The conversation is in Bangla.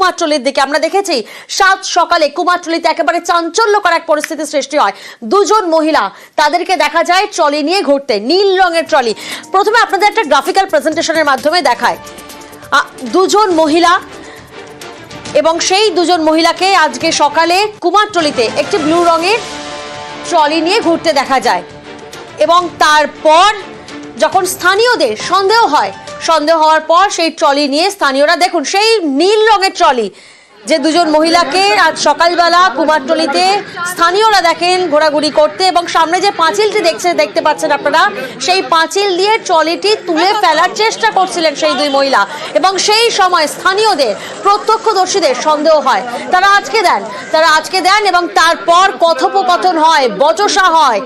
কুমারটুলির দিকে। আমরা দেখেছি সাত সকালে কুমারটুলিতে একেবারে চাঞ্চল্যকর এক পরিস্থিতির সৃষ্টি হয়। দুজন মহিলা, তাদেরকে দেখা যায় ট্রলি নিয়ে ঘুরতে, নীল রঙের ট্রলি। প্রথমে আপনাদের একটা গ্রাফিক্যাল প্রেজেন্টেশনের মাধ্যমে দেখায় দুজন মহিলা, এবং সেই দুজন মহিলাকে আজকে সকালে কুমারটুলিতে একটি ব্লু রঙের ট্রলি নিয়ে ঘুরতে দেখা যায়। এবং তারপর যখন স্থানীয়দের সন্দেহ হওয়ার পর সেই ট্রলি নিয়ে স্থানীয়রা, দেখুন সেই নীল রঙের ট্রলি, যে দুজন মহিলাকে আজ সকালবেলা কুমারটুলিতে স্থানীয়রা দেখেন ঘোরাঘুরি করতে, এবং সামনে যে পাঁচিলটি দেখতে পাচ্ছেন আপনারা, সেই পাঁচিল দিয়ে ট্রলিটি তুলে ফেলার চেষ্টা করছিলেন সেই দুই মহিলা। এবং সেই সময় স্থানীয়দের, প্রত্যক্ষদর্শীদের সন্দেহ হয়, তারা আজকে দেন এবং তারপর কথোপকথন হয়, বচসা হয়।